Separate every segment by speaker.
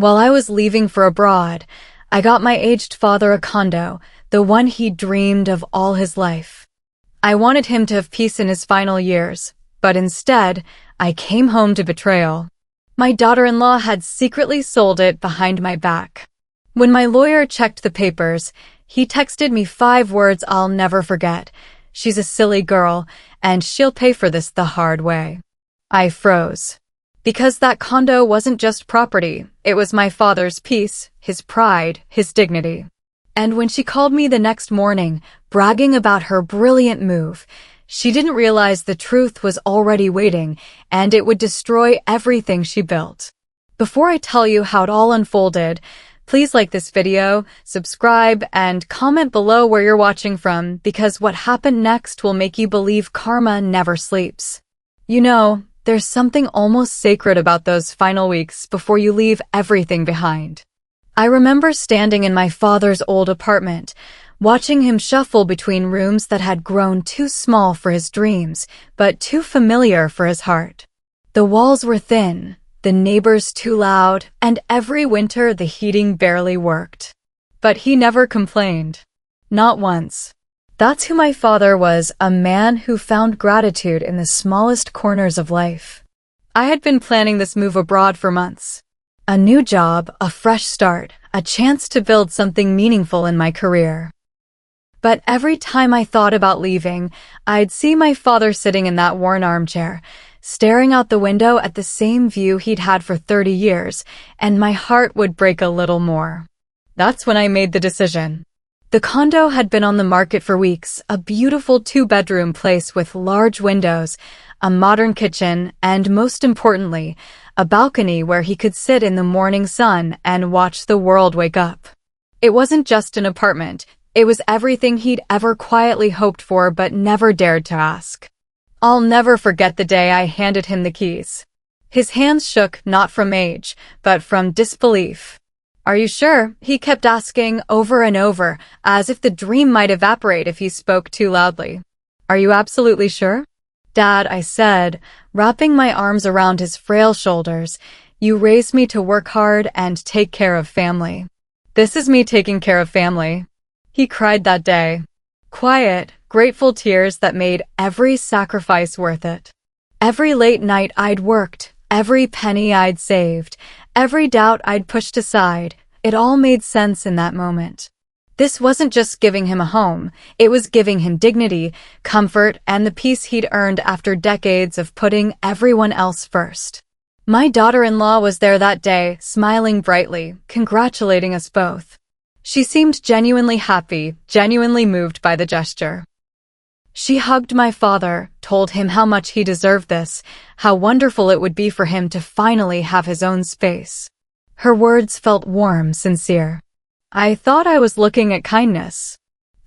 Speaker 1: While I was leaving for abroad, I got my aged father a condo, the one he dreamed of all his life. I wanted him to have peace in his final years, but instead, I came home to betrayal. My daughter-in-law had secretly sold it behind my back. When my lawyer checked the papers, he texted me 5 words I'll never forget. "She's a silly girl, and she'll pay for this the hard way." I froze. Because that condo wasn't just property, it was my father's peace, his pride, his dignity. And when she called me the next morning, bragging about her brilliant move, she didn't realize the truth was already waiting, and it would destroy everything she built. Before I tell you how it all unfolded, please like this video, subscribe, and comment below where you're watching from, because what happened next will make you believe karma never sleeps. You know, there's something almost sacred about those final weeks before you leave everything behind. I remember standing in my father's old apartment, watching him shuffle between rooms that had grown too small for his dreams, but too familiar for his heart. The walls were thin, the neighbors too loud, and every winter the heating barely worked. But he never complained. Not once. That's who my father was, a man who found gratitude in the smallest corners of life. I had been planning this move abroad for months. A new job, a fresh start, a chance to build something meaningful in my career. But every time I thought about leaving, I'd see my father sitting in that worn armchair, staring out the window at the same view he'd had for 30 years, and my heart would break a little more. That's when I made the decision. The condo had been on the market for weeks, a beautiful 2-bedroom place with large windows, a modern kitchen, and most importantly, a balcony where he could sit in the morning sun and watch the world wake up. It wasn't just an apartment, it was everything he'd ever quietly hoped for but never dared to ask. I'll never forget the day I handed him the keys. His hands shook not from age, but from disbelief. "Are you sure?" he kept asking over and over, as if the dream might evaporate if he spoke too loudly. "Are you absolutely sure?" "Dad," I said, wrapping my arms around his frail shoulders, "you raised me to work hard and take care of family. This is me taking care of family." He cried that day. Quiet, grateful tears that made every sacrifice worth it. Every late night I'd worked, every penny I'd saved, every doubt I'd pushed aside, it all made sense in that moment. This wasn't just giving him a home, it was giving him dignity, comfort, and the peace he'd earned after decades of putting everyone else first. My daughter-in-law was there that day, smiling brightly, congratulating us both. She seemed genuinely happy, genuinely moved by the gesture. She hugged my father, told him how much he deserved this, how wonderful it would be for him to finally have his own space. Her words felt warm, sincere. I thought I was looking at kindness.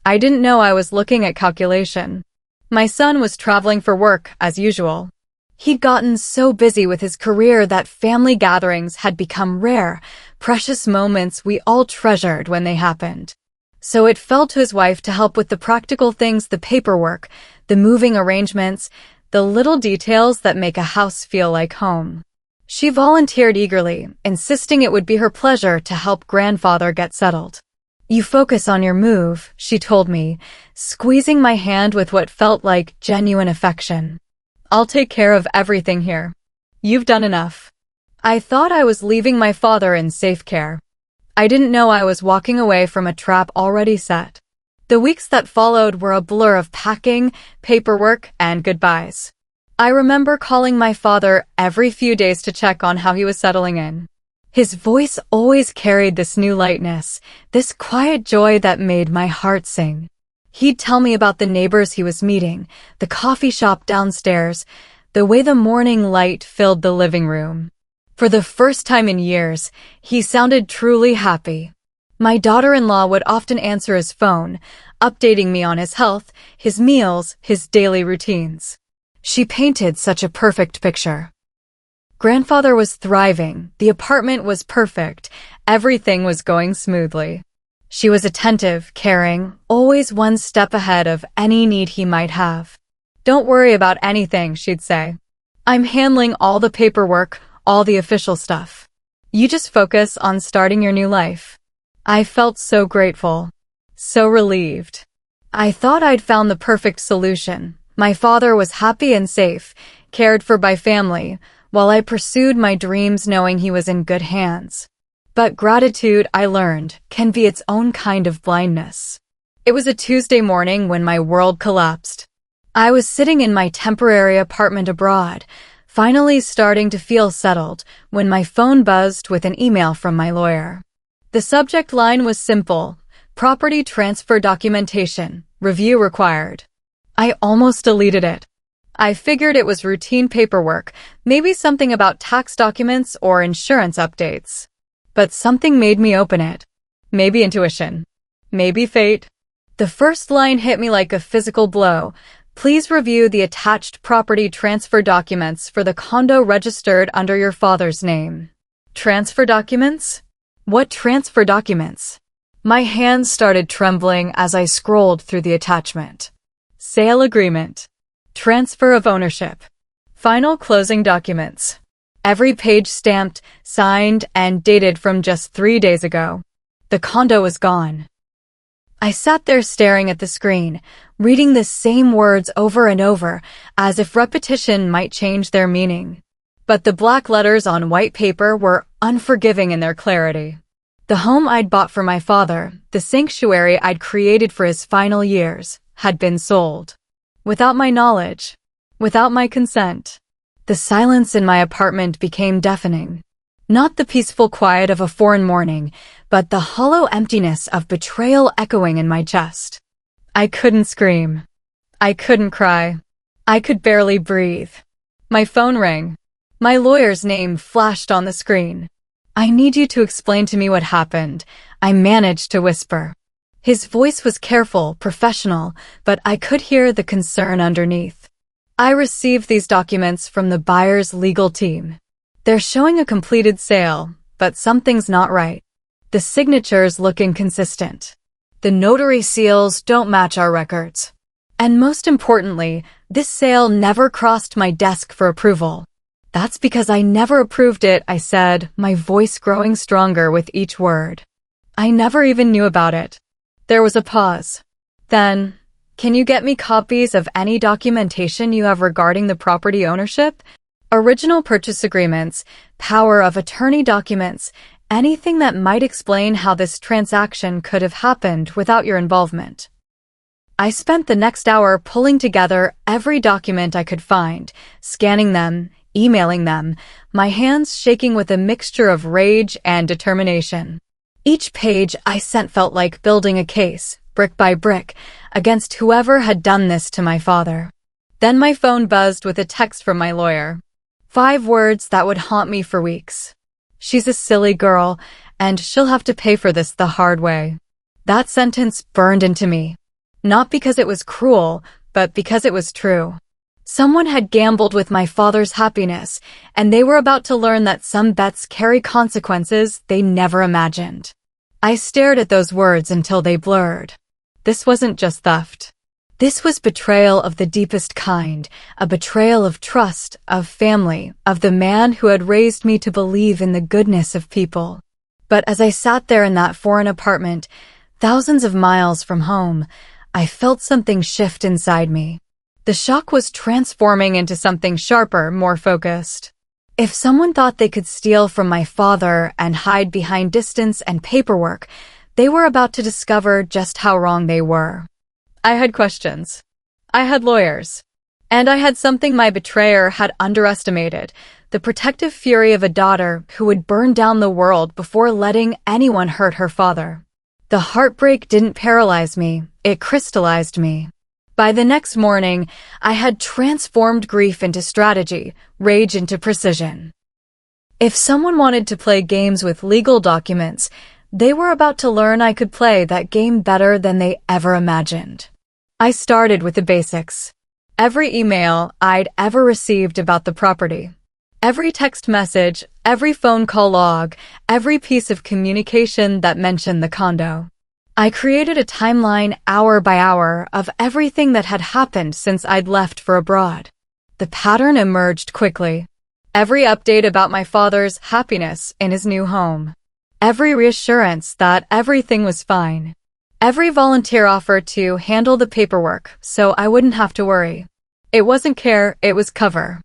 Speaker 1: I didn't know I was looking at calculation. My son was traveling for work, as usual. He'd gotten so busy with his career that family gatherings had become rare, precious moments we all treasured when they happened. So it fell to his wife to help with the practical things, the paperwork, the moving arrangements, the little details that make a house feel like home. She volunteered eagerly, insisting it would be her pleasure to help grandfather get settled. "You focus on your move," she told me, squeezing my hand with what felt like genuine affection. "I'll take care of everything here. You've done enough." I thought I was leaving my father in safe care. I didn't know I was walking away from a trap already set. The weeks that followed were a blur of packing, paperwork, and goodbyes. I remember calling my father every few days to check on how he was settling in. His voice always carried this new lightness, this quiet joy that made my heart sing. He'd tell me about the neighbors he was meeting, the coffee shop downstairs, the way the morning light filled the living room. For the first time in years, he sounded truly happy. My daughter-in-law would often answer his phone, updating me on his health, his meals, his daily routines. She painted such a perfect picture. Grandfather was thriving, the apartment was perfect, everything was going smoothly. She was attentive, caring, always one step ahead of any need he might have. "Don't worry about anything," she'd say. "I'm handling all the paperwork, all the official stuff. You just focus on starting your new life. I felt so grateful, so relieved. I thought I'd found the perfect solution. My father was happy and safe, cared for by family, while I pursued my dreams knowing he was in good hands. But gratitude, I learned, can be its own kind of blindness. It was a Tuesday morning when my world collapsed. I was sitting in my temporary apartment abroad, finally starting to feel settled, when my phone buzzed with an email from my lawyer. The subject line was simple: property transfer documentation, review required. I almost deleted it. I figured it was routine paperwork, maybe something about tax documents or insurance updates. But something made me open it. Maybe intuition. Maybe fate. The first line hit me like a physical blow. Please review the attached property transfer documents for the condo registered under your father's name. Transfer documents? What transfer documents? My hands started trembling as I scrolled through the attachment. Sale agreement. Transfer of ownership. Final closing documents. Every page stamped, signed, and dated from just 3 days ago. The condo was gone. I sat there staring at the screen, reading the same words over and over, as if repetition might change their meaning. But the black letters on white paper were unforgiving in their clarity. The home I'd bought for my father, the sanctuary I'd created for his final years, had been sold. Without my knowledge. Without my consent. The silence in my apartment became deafening. Not the peaceful quiet of a foreign morning, but the hollow emptiness of betrayal echoing in my chest. I couldn't scream. I couldn't cry. I could barely breathe. My phone rang. My lawyer's name flashed on the screen. I need you to explain to me what happened, I managed to whisper. His voice was careful, professional, but I could hear the concern underneath. I received these documents from the buyer's legal team. They're showing a completed sale, but something's not right. The signatures look inconsistent. The notary seals don't match our records. And most importantly, this sale never crossed my desk for approval. That's because I never approved it, I said, my voice growing stronger with each word. I never even knew about it. There was a pause. Then, can you get me copies of any documentation you have regarding the property ownership? Original purchase agreements, power of attorney documents, anything that might explain how this transaction could have happened without your involvement. I spent the next hour pulling together every document I could find, scanning them, emailing them, my hands shaking with a mixture of rage and determination. Each page I sent felt like building a case, brick by brick, against whoever had done this to my father. Then my phone buzzed with a text from my lawyer. 5 words that would haunt me for weeks. She's a silly girl, and she'll have to pay for this the hard way. That sentence burned into me. Not because it was cruel, but because it was true. Someone had gambled with my father's happiness, and they were about to learn that some bets carry consequences they never imagined. I stared at those words until they blurred. This wasn't just theft. This was betrayal of the deepest kind, a betrayal of trust, of family, of the man who had raised me to believe in the goodness of people. But as I sat there in that foreign apartment, thousands of miles from home, I felt something shift inside me. The shock was transforming into something sharper, more focused. If someone thought they could steal from my father and hide behind distance and paperwork, they were about to discover just how wrong they were. I had questions. I had lawyers. And I had something my betrayer had underestimated, the protective fury of a daughter who would burn down the world before letting anyone hurt her father. The heartbreak didn't paralyze me, it crystallized me. By the next morning, I had transformed grief into strategy, rage into precision. If someone wanted to play games with legal documents, they were about to learn I could play that game better than they ever imagined. I started with the basics. Every email I'd ever received about the property. Every text message, every phone call log, every piece of communication that mentioned the condo. I created a timeline hour by hour of everything that had happened since I'd left for abroad. The pattern emerged quickly. Every update about my father's happiness in his new home. Every reassurance that everything was fine. Every volunteer offer to handle the paperwork so I wouldn't have to worry. It wasn't care, it was cover.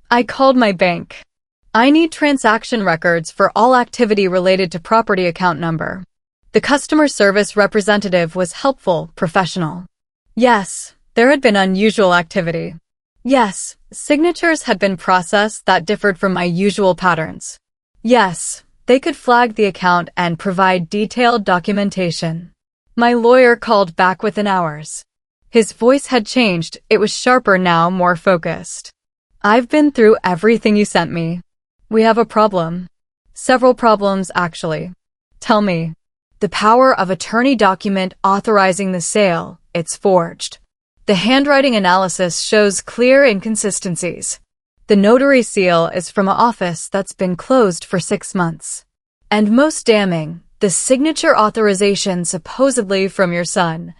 Speaker 1: I called my bank. I need transaction records for all activity related to property account number. The customer service representative was helpful, professional. Yes, there had been unusual activity. Yes, signatures had been processed that differed from my usual patterns. Yes, they could flag the account and provide detailed documentation. My lawyer called back within hours. His voice had changed, it was sharper now, more focused. I've been through everything you sent me. We have a problem. Several problems, actually. Tell me. The power of attorney document authorizing the sale, it's forged. The handwriting analysis shows clear inconsistencies. The notary seal is from an office that's been closed for 6 months. And most damning, the signature authorization supposedly from your son.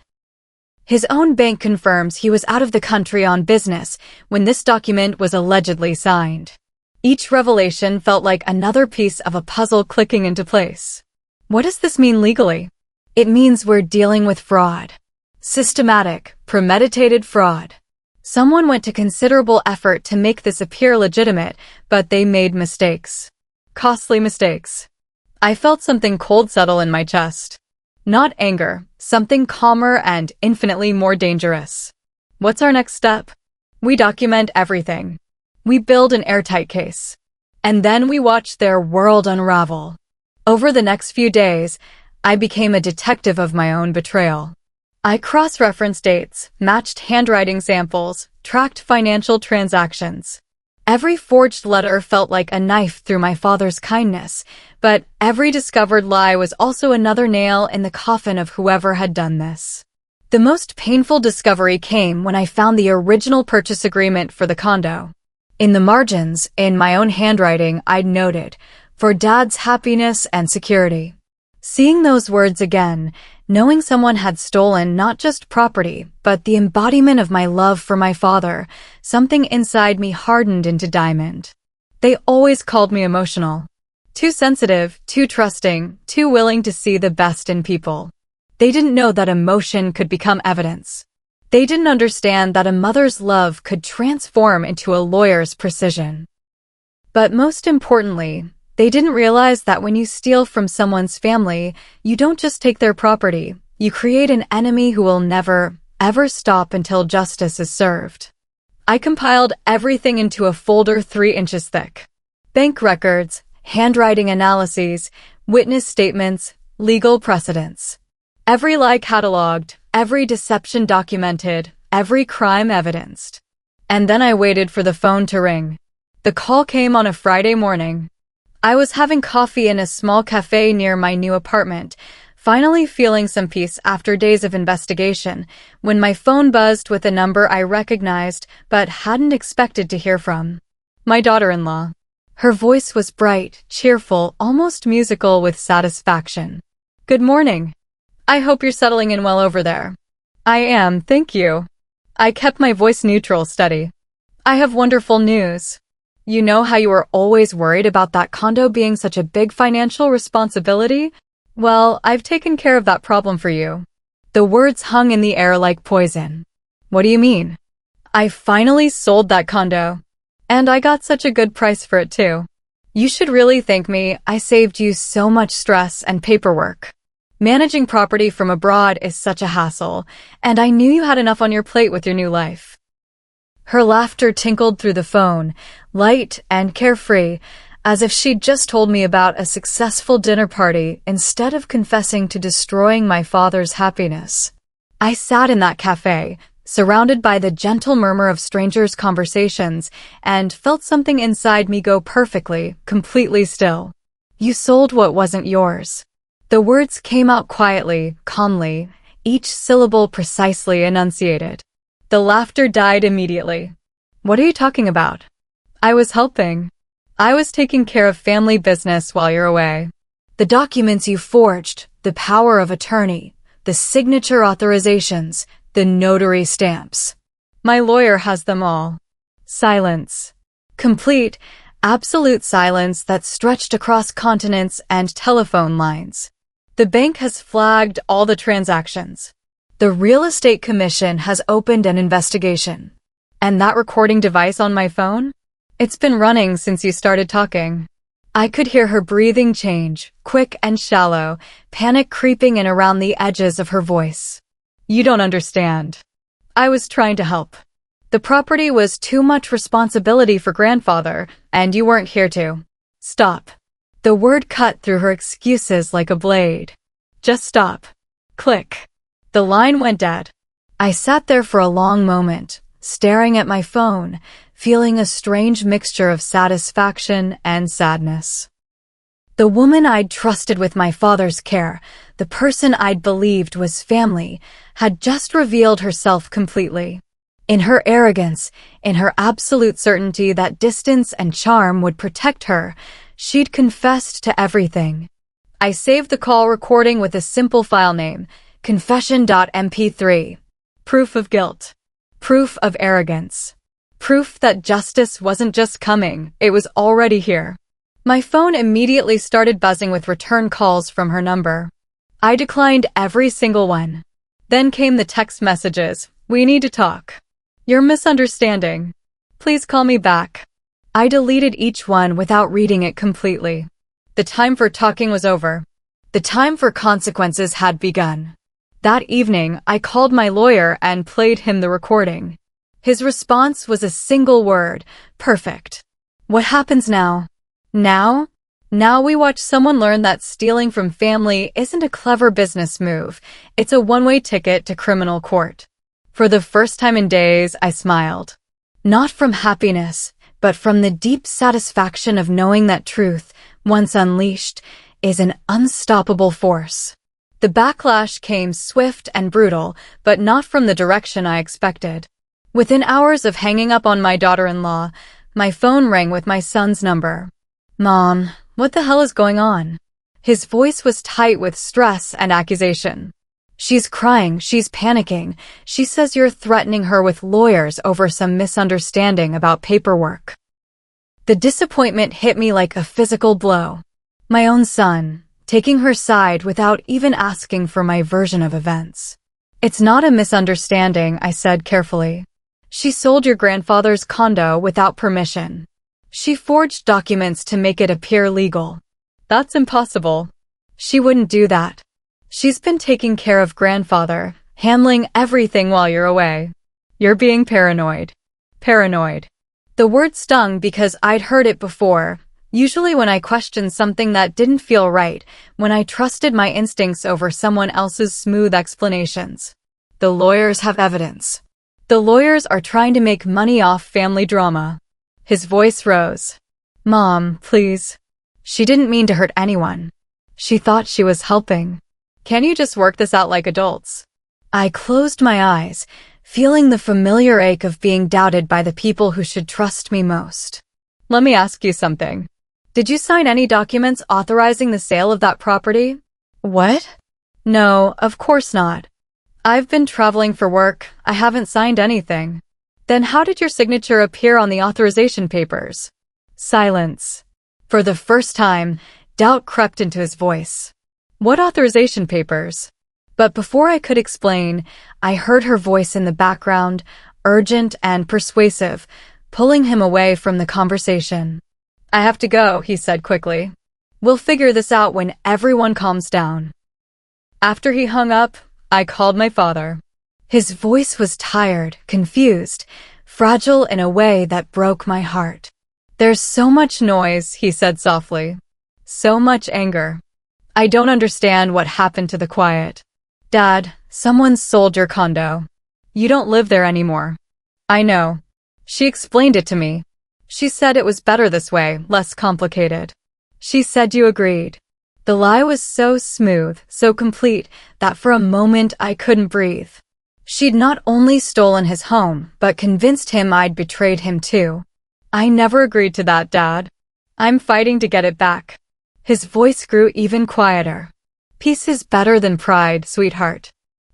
Speaker 1: His own bank confirms he was out of the country on business when this document was allegedly signed. Each revelation felt like another piece of a puzzle clicking into place. What does this mean legally? It means we're dealing with fraud. Systematic, premeditated fraud. Someone went to considerable effort to make this appear legitimate, but they made mistakes. Costly mistakes. I felt something cold settle in my chest. Not anger, something calmer and infinitely more dangerous. What's our next step? We document everything. We build an airtight case. And then we watch their world unravel. Over the next few days, I became a detective of my own betrayal. I cross-referenced dates, matched handwriting samples, tracked financial transactions. Every forged letter felt like a knife through my father's kindness, but every discovered lie was also another nail in the coffin of whoever had done this. The most painful discovery came when I found the original purchase agreement for the condo. In the margins, in my own handwriting, I'd noted, "For Dad's happiness and security." Seeing those words again, knowing someone had stolen not just property, but the embodiment of my love for my father, something inside me hardened into diamond. They always called me emotional. Too sensitive, too trusting, too willing to see the best in people. They didn't know that emotion could become evidence. They didn't understand that a mother's love could transform into a lawyer's precision. But most importantly, they didn't realize that when you steal from someone's family, you don't just take their property, you create an enemy who will never, ever stop until justice is served. I compiled everything into a folder 3 inches thick. Bank records, handwriting analyses, witness statements, legal precedents. Every lie cataloged, every deception documented, every crime evidenced. And then I waited for the phone to ring. The call came on a Friday morning. I was having coffee in a small cafe near my new apartment, finally feeling some peace after days of investigation, when my phone buzzed with a number I recognized but hadn't expected to hear from. My daughter-in-law. Her voice was bright, cheerful, almost musical with satisfaction. "Good morning. I hope you're settling in well over there." "I am, thank you." I kept my voice neutral, steady. "I have wonderful news. You know how you were always worried about that condo being such a big financial responsibility? Well, I've taken care of that problem for you." The words hung in the air like poison. "What do you mean?" "I finally sold that condo. And I got such a good price for it too. You should really thank me. I saved you so much stress and paperwork. Managing property from abroad is such a hassle, and I knew you had enough on your plate with your new life." Her laughter tinkled through the phone, light and carefree, as if she'd just told me about a successful dinner party instead of confessing to destroying my father's happiness. I sat in that cafe, surrounded by the gentle murmur of strangers' conversations, and felt something inside me go perfectly, completely still. "You sold what wasn't yours." The words came out quietly, calmly, each syllable precisely enunciated. The laughter died immediately. "What are you talking about?" "I was helping. I was taking care of family business while you're away. The documents you forged, the power of attorney, the signature authorizations, the notary stamps. My lawyer has them all." Silence. Complete, Absolute silence that stretched across continents and telephone lines. The bank has flagged all the transactions. The real estate commission has opened an investigation. And that recording device on my phone? It's been running since you started talking. I could hear her breathing change, quick and shallow, panic creeping in around the edges of her voice. You don't understand. I was trying to help. The property was too much responsibility for grandfather, and you weren't here to. Stop. The word cut through her excuses like a blade. Just stop. Click. The line went dead. I sat there for a long moment, staring at my phone, feeling a strange mixture of satisfaction and sadness. The woman I'd trusted with my father's care, the person I'd believed was family, had just revealed herself completely. In her arrogance, in her absolute certainty that distance and charm would protect her, she'd confessed to everything. I saved the call recording with a simple file name, confession.mp3. Proof of guilt. Proof of arrogance. Proof that justice wasn't just coming, it was already here. My phone immediately started buzzing with return calls from her number. I declined every single one. Then came the text messages. We need to talk. You're misunderstanding. Please call me back. I deleted each one without reading it completely. The time for talking was over. The time for consequences had begun. That evening, I called my lawyer and played him the recording. His response was a single word: perfect. What happens now? Now we watch someone learn that stealing from family isn't a clever business move. It's a one-way ticket to criminal court. For the first time in days, I smiled. Not from happiness, but from the deep satisfaction of knowing that truth, once unleashed, is an unstoppable force. The backlash came swift and brutal, but not from the direction I expected. Within hours of hanging up on my daughter-in-law, my phone rang with my son's number. Mom, what the hell is going on? His voice was tight with stress and accusation. She's crying, she's panicking. She says you're threatening her with lawyers over some misunderstanding about paperwork. The disappointment hit me like a physical blow. My own son, taking her side without even asking for my version of events. It's not a misunderstanding, I said carefully. She sold your grandfather's condo without permission. She forged documents to make it appear legal. That's impossible. She wouldn't do that. She's been taking care of grandfather, handling everything while you're away. You're being paranoid. Paranoid. The word stung because I'd heard it before, usually when I questioned something that didn't feel right, when I trusted my instincts over someone else's smooth explanations. The lawyers have evidence. The lawyers are trying to make money off family drama. His voice rose. Mom, please. She didn't mean to hurt anyone. She thought she was helping. Can you just work this out like adults? I closed my eyes, feeling the familiar ache of being doubted by the people who should trust me most. Let me ask you something. Did you sign any documents authorizing the sale of that property? What? No, of course not. I've been traveling for work. I haven't signed anything. Then how did your signature appear on the authorization papers? Silence. For the first time, doubt crept into his voice. What authorization papers? But before I could explain, I heard her voice in the background, urgent and persuasive, pulling him away from the conversation. I have to go, he said quickly. We'll figure this out when everyone calms down. After he hung up, I called my father. His voice was tired, confused, fragile in a way that broke my heart. There's so much noise, he said softly. So much anger. I don't understand what happened to the quiet. Dad, someone sold your condo. You don't live there anymore. I know. She explained it to me. She said it was better this way, less complicated. She said you agreed. The lie was so smooth, so complete, that for a moment I couldn't breathe. She'd not only stolen his home, but convinced him I'd betrayed him too. I never agreed to that, Dad. I'm fighting to get it back. His voice grew even quieter. Peace is better than pride, sweetheart.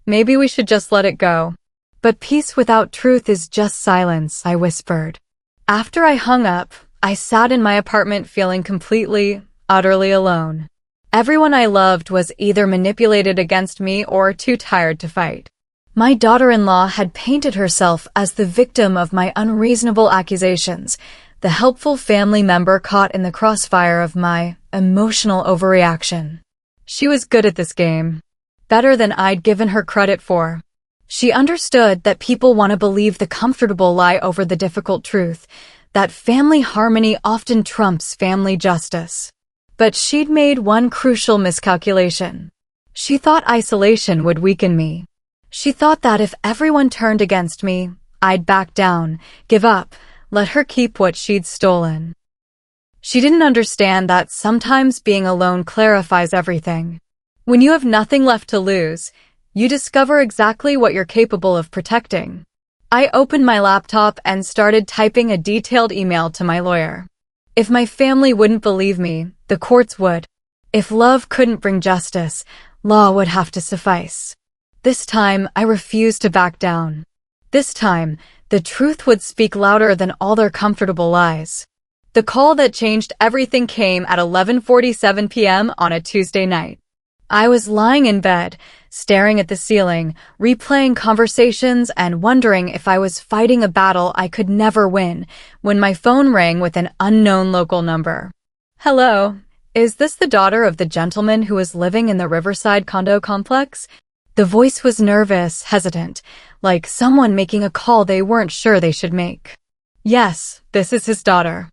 Speaker 1: Maybe we should just let it go. But peace without truth is just silence, I whispered. After I hung up, I sat in my apartment feeling completely, utterly alone. Everyone I loved was either manipulated against me or too tired to fight. My daughter-in-law had painted herself as the victim of my unreasonable accusations, the helpful family member caught in the crossfire of my emotional overreaction. She was good at this game, better than I'd given her credit for. She understood that people want to believe the comfortable lie over the difficult truth, that family harmony often trumps family justice. But she'd made one crucial miscalculation. She thought isolation would weaken me. She thought that if everyone turned against me, I'd back down, give up, let her keep what she'd stolen. She didn't understand that sometimes being alone clarifies everything. When you have nothing left to lose, you discover exactly what you're capable of protecting. I opened my laptop and started typing a detailed email to my lawyer. If my family wouldn't believe me, the courts would. If love couldn't bring justice, law would have to suffice. This time, I refused to back down. This time, the truth would speak louder than all their comfortable lies. The call that changed everything came at 11:47 p.m. on a Tuesday night. I was lying in bed, staring at the ceiling, replaying conversations and wondering if I was fighting a battle I could never win, when my phone rang with an unknown local number. Hello, is this the daughter of the gentleman who was living in the Riverside condo complex? The voice was nervous, hesitant, like someone making a call they weren't sure they should make. Yes, this is his daughter.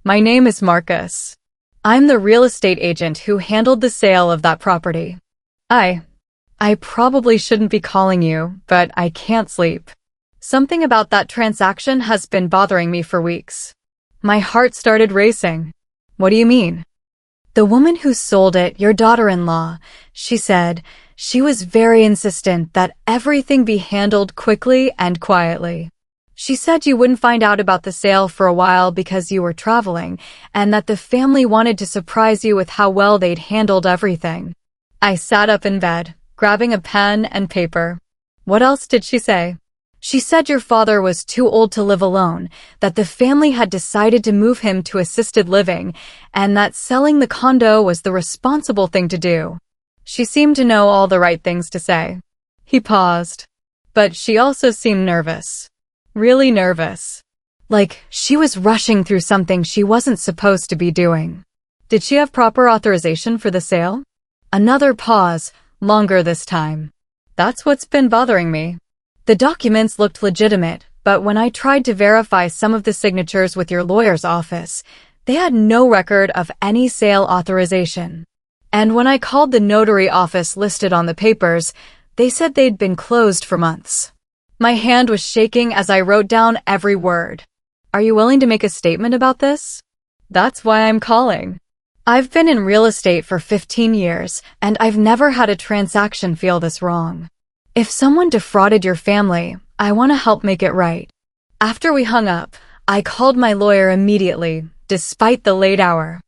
Speaker 1: My name is Marcus. I'm the real estate agent who handled the sale of that property. I probably shouldn't be calling you, but I can't sleep. Something about that transaction has been bothering me for weeks. My heart started racing. What do you mean? The woman who sold it, your daughter-in-law, she said, she was very insistent that everything be handled quickly and quietly. She said you wouldn't find out about the sale for a while because you were traveling, and that the family wanted to surprise you with how well they'd handled everything. I sat up in bed, grabbing a pen and paper. What else did she say? She said your father was too old to live alone, that the family had decided to move him to assisted living, and that selling the condo was the responsible thing to do. She seemed to know all the right things to say. He paused. But she also seemed nervous. Really nervous. Like she was rushing through something she wasn't supposed to be doing. Did she have proper authorization for the sale? Another pause, longer this time. That's what's been bothering me. The documents looked legitimate, but when I tried to verify some of the signatures with your lawyer's office, they had no record of any sale authorization. And when I called the notary office listed on the papers, they said they'd been closed for months. My hand was shaking as I wrote down every word. Are you willing to make a statement about this? That's why I'm calling. I've been in real estate for 15 years, and I've never had a transaction feel this wrong. If someone defrauded your family, I want to help make it right. After we hung up, I called my lawyer immediately, despite the late hour.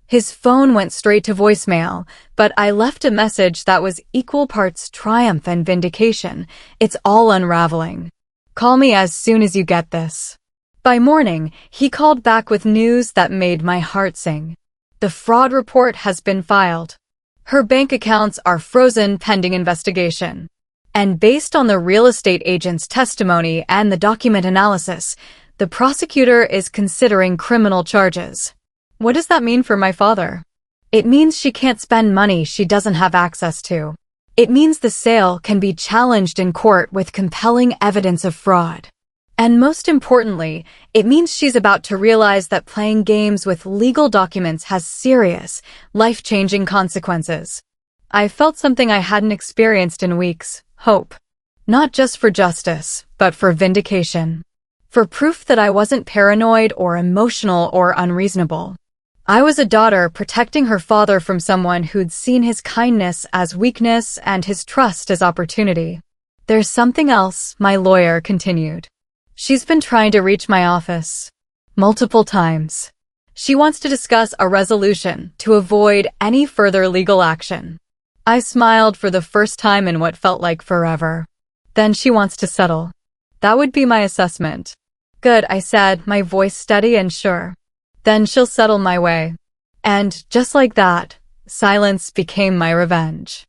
Speaker 1: His phone went straight to voicemail, but I left a message that was equal parts triumph and vindication. It's all unraveling. Call me as soon as you get this. By morning, he called back with news that made my heart sing. The fraud report has been filed. Her bank accounts are frozen pending investigation. And based on the real estate agent's testimony and the document analysis, the prosecutor is considering criminal charges. What does that mean for my father? It means she can't spend money she doesn't have access to. It means the sale can be challenged in court with compelling evidence of fraud. And most importantly, it means she's about to realize that playing games with legal documents has serious, life-changing consequences. I felt something I hadn't experienced in weeks, hope. Not just for justice, but for vindication. For proof that I wasn't paranoid or emotional or unreasonable. I was a daughter protecting her father from someone who'd seen his kindness as weakness and his trust as opportunity. There's something else, my lawyer continued. She's been trying to reach my office. Multiple times. She wants to discuss a resolution to avoid any further legal action. I smiled for the first time in what felt like forever. Then she wants to settle. That would be my assessment. Good, I said, my voice steady and sure. Then she'll settle my way. And just like that, silence became my revenge.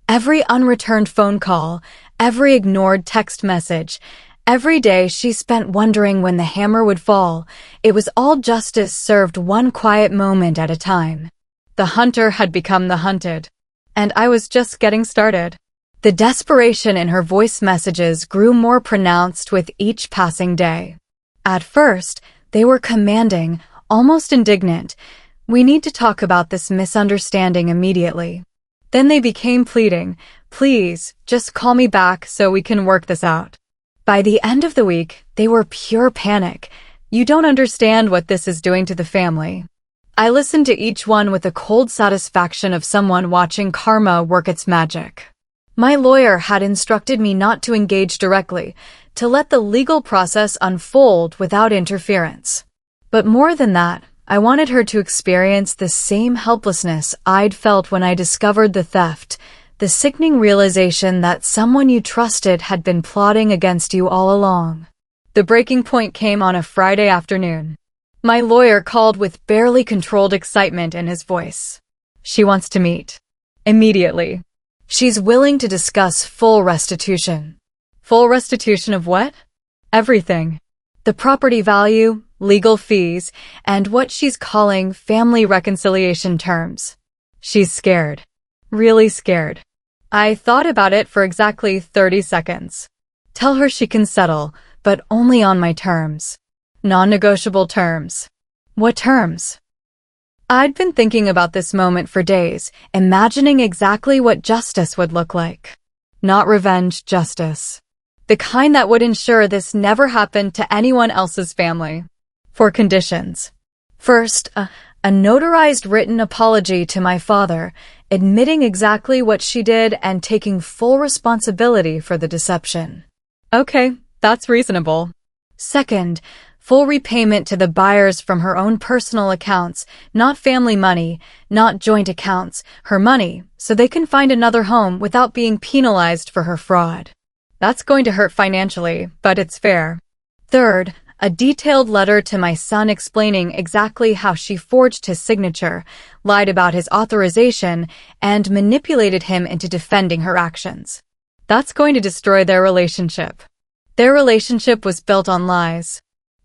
Speaker 1: Every unreturned phone call, every ignored text message, every day she spent wondering when the hammer would fall, it was all justice served one quiet moment at a time. The hunter had become the hunted, and I was just getting started. The desperation in her voice messages grew more pronounced with each passing day. At first, they were commanding, almost indignant. "We need to talk about this misunderstanding immediately." Then they became pleading, "Please, just call me back so we can work this out." By the end of the week, they were pure panic. "You don't understand what this is doing to the family." I listened to each one with the cold satisfaction of someone watching karma work its magic. My lawyer had instructed me not to engage directly, to let the legal process unfold without interference. But more than that, I wanted her to experience the same helplessness I'd felt when I discovered the theft, the sickening realization that someone you trusted had been plotting against you all along. The breaking point came on a Friday afternoon. My lawyer called with barely controlled excitement in his voice. "She wants to meet. Immediately. She's willing to discuss full restitution." Full restitution of what? Everything. The property value, legal fees, and what she's calling family reconciliation terms. She's scared. Really scared. I thought about it for exactly 30 seconds. Tell her she can settle, but only on my terms. Non-negotiable terms. What terms? I'd been thinking about this moment for days, imagining exactly what justice would look like. Not revenge justice. The kind that would ensure this never happened to anyone else's family. 4 conditions. First, a notarized written apology to my father, admitting exactly what she did and taking full responsibility for the deception. Okay, that's reasonable. Second, full repayment to the buyers from her own personal accounts, not family money, not joint accounts, her money, so they can find another home without being penalized for her fraud. That's going to hurt financially, but it's fair. Third, a detailed letter to my son explaining exactly how she forged his signature, lied about his authorization, and manipulated him into defending her actions. That's going to destroy their relationship. Their relationship was built on lies.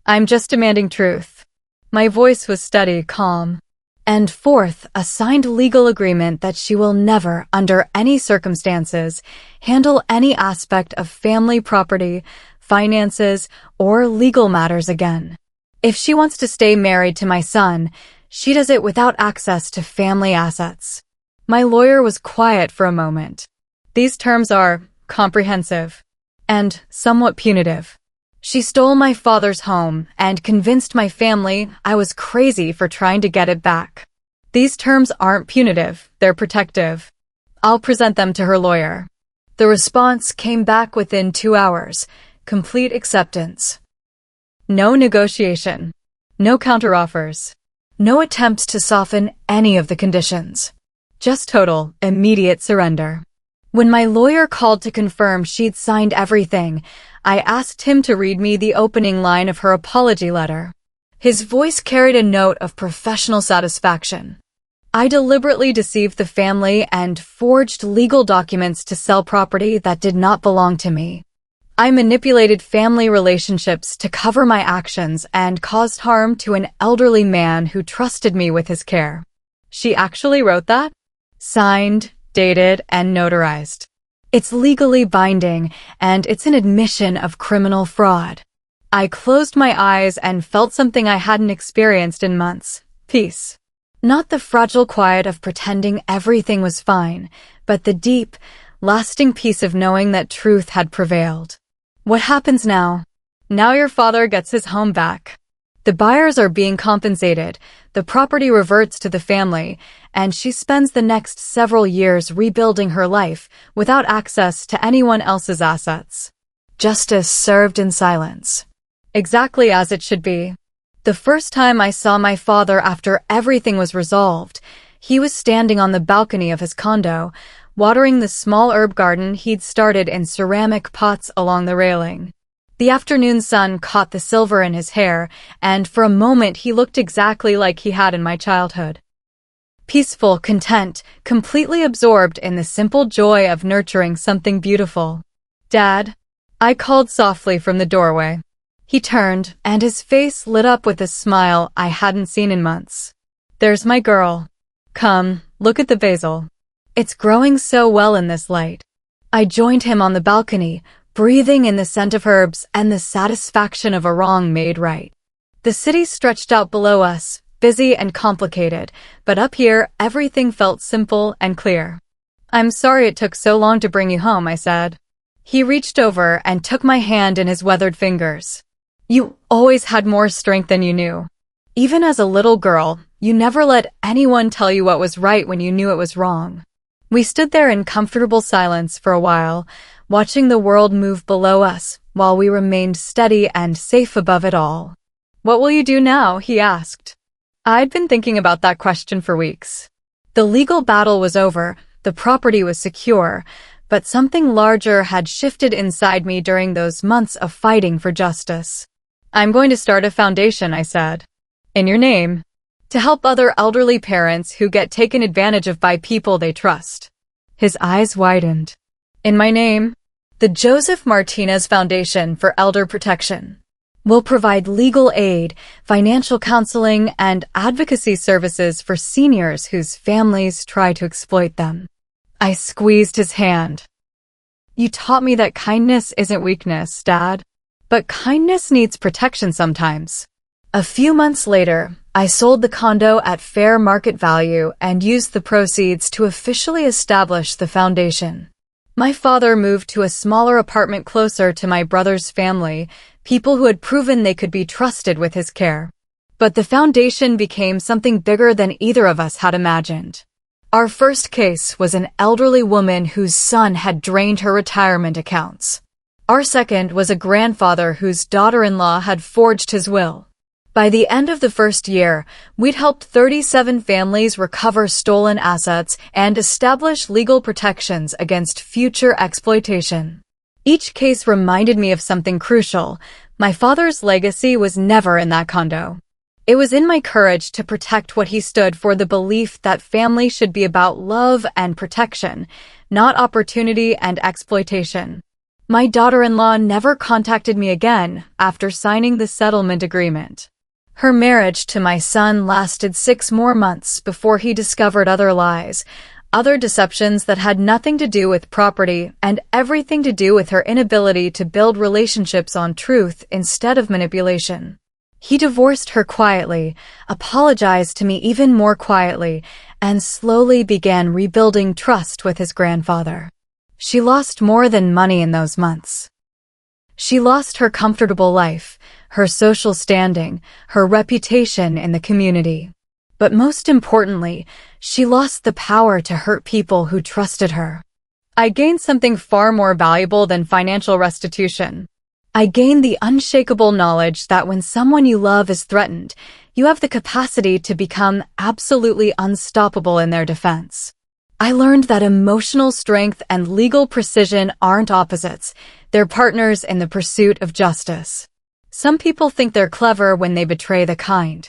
Speaker 1: I'm just demanding truth. My voice was steady, calm. And fourth, a signed legal agreement that she will never, under any circumstances, handle any aspect of family property, finances, or legal matters again. If she wants to stay married to my son, she does it without access to family assets. My lawyer was quiet for a moment. These terms are comprehensive and somewhat punitive. She stole my father's home and convinced my family I was crazy for trying to get it back. These terms aren't punitive, they're protective. I'll present them to her lawyer. The response came back within 2 hours. Complete acceptance. No negotiation. No counteroffers. No attempts to soften any of the conditions. Just total, immediate surrender. When my lawyer called to confirm she'd signed everything, I asked him to read me the opening line of her apology letter. His voice carried a note of professional satisfaction. I deliberately deceived the family and forged legal documents to sell property that did not belong to me. I manipulated family relationships to cover my actions and caused harm to an elderly man who trusted me with his care. She actually wrote that? Signed, dated, and notarized. It's legally binding, and it's an admission of criminal fraud. I closed my eyes and felt something I hadn't experienced in months. Peace. Not the fragile quiet of pretending everything was fine, but the deep, lasting peace of knowing that truth had prevailed. What happens now? Now your father gets his home back. The buyers are being compensated, the property reverts to the family, and she spends the next several years rebuilding her life without access to anyone else's assets. Justice served in silence. Exactly as it should be. The first time I saw my father after everything was resolved, he was standing on the balcony of his condo, watering the small herb garden he'd started in ceramic pots along the railing. The afternoon sun caught the silver in his hair, and for a moment he looked exactly like he had in my childhood. Peaceful, content, completely absorbed in the simple joy of nurturing something beautiful. "Dad," I called softly from the doorway. He turned, and his face lit up with a smile I hadn't seen in months. "There's my girl. Come, look at the basil. It's growing so well in this light." I joined him on the balcony, breathing in the scent of herbs and the satisfaction of a wrong made right. The city stretched out below us, busy and complicated, but up here everything felt simple and clear. "I'm sorry it took so long to bring you home," I said. He reached over and took my hand in his weathered fingers. "You always had more strength than you knew. Even as a little girl, you never let anyone tell you what was right when you knew it was wrong." We stood there in comfortable silence for a while, watching the world move below us while we remained steady and safe above it all. "What will you do now?" he asked. I'd been thinking about that question for weeks. The legal battle was over, the property was secure, but something larger had shifted inside me during those months of fighting for justice. "I'm going to start a foundation," I said. "In your name. To help other elderly parents who get taken advantage of by people they trust." His eyes widened. "In my name? The Joseph Martinez Foundation for Elder Protection. We'll provide legal aid, financial counseling, and advocacy services for seniors whose families try to exploit them." I squeezed his hand. "You taught me that kindness isn't weakness, Dad. But kindness needs protection sometimes." A few months later, I sold the condo at fair market value and used the proceeds to officially establish the foundation. My father moved to a smaller apartment closer to my brother's family, people who had proven they could be trusted with his care. But the foundation became something bigger than either of us had imagined. Our first case was an elderly woman whose son had drained her retirement accounts. Our second was a grandfather whose daughter-in-law had forged his will. By the end of the first year, we'd helped 37 families recover stolen assets and establish legal protections against future exploitation. Each case reminded me of something crucial. My father's legacy was never in that condo. It was in my courage to protect what he stood for, the belief that family should be about love and protection, not opportunity and exploitation. My daughter-in-law never contacted me again after signing the settlement agreement. Her marriage to my son lasted 6 more months before he discovered other lies, other deceptions that had nothing to do with property and everything to do with her inability to build relationships on truth instead of manipulation. He divorced her quietly, apologized to me even more quietly, and slowly began rebuilding trust with his grandfather. She lost more than money in those months. She lost her comfortable life, her social standing, her reputation in the community. But most importantly, she lost the power to hurt people who trusted her. I gained something far more valuable than financial restitution. I gained the unshakable knowledge that when someone you love is threatened, you have the capacity to become absolutely unstoppable in their defense. I learned that emotional strength and legal precision aren't opposites, they're partners in the pursuit of justice. Some people think they're clever when they betray the kind.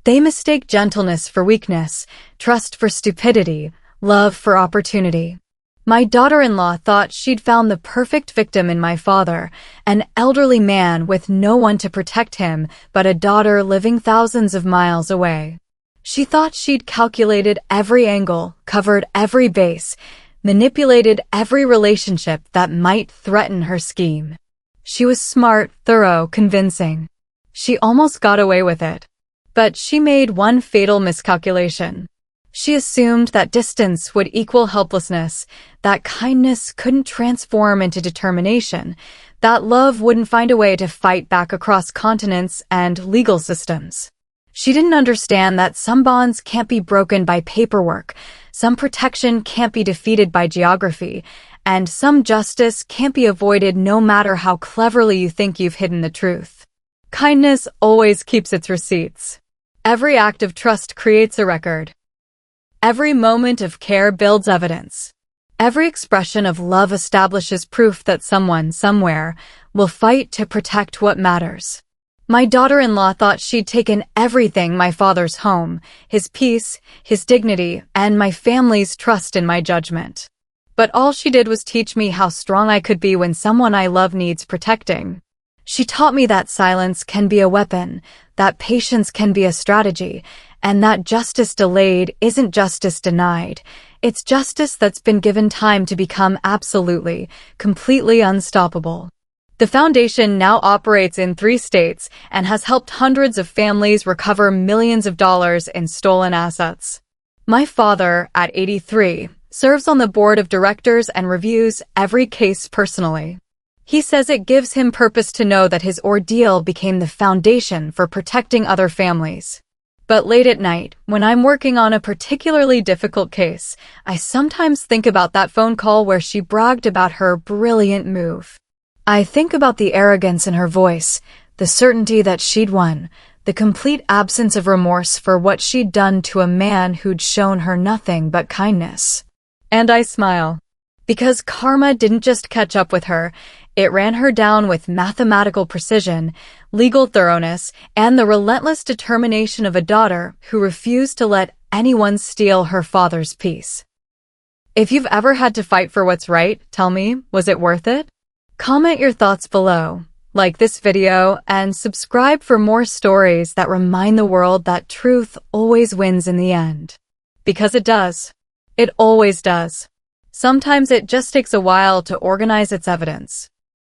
Speaker 1: They mistake gentleness for weakness, trust for stupidity, love for opportunity. My daughter-in-law thought she'd found the perfect victim in my father, an elderly man with no one to protect him but a daughter living thousands of miles away. She thought she'd calculated every angle, covered every base, manipulated every relationship that might threaten her scheme. She was smart, thorough, convincing. She almost got away with it. But she made one fatal miscalculation. She assumed that distance would equal helplessness, that kindness couldn't transform into determination, that love wouldn't find a way to fight back across continents and legal systems. She didn't understand that some bonds can't be broken by paperwork, some protection can't be defeated by geography, and some justice can't be avoided no matter how cleverly you think you've hidden the truth. Kindness always keeps its receipts. Every act of trust creates a record. Every moment of care builds evidence. Every expression of love establishes proof that someone, somewhere, will fight to protect what matters. My daughter-in-law thought she'd taken everything my father's home, his peace, his dignity, and my family's trust in my judgment. But all she did was teach me how strong I could be when someone I love needs protecting. She taught me that silence can be a weapon, that patience can be a strategy, and that justice delayed isn't justice denied. It's justice that's been given time to become absolutely, completely unstoppable. The foundation now operates in 3 states and has helped hundreds of families recover millions of dollars in stolen assets. My father, at 83, serves on the board of directors and reviews every case personally. He says it gives him purpose to know that his ordeal became the foundation for protecting other families. But late at night, when I'm working on a particularly difficult case, I sometimes think about that phone call where she bragged about her brilliant move. I think about the arrogance in her voice, the certainty that she'd won, the complete absence of remorse for what she'd done to a man who'd shown her nothing but kindness. And I smile. Because karma didn't just catch up with her, it ran her down with mathematical precision, legal thoroughness, and the relentless determination of a daughter who refused to let anyone steal her father's peace. If you've ever had to fight for what's right, tell me, was it worth it? Comment your thoughts below, like this video, and subscribe for more stories that remind the world that truth always wins in the end. Because it does. It always does. Sometimes it just takes a while to organize its evidence.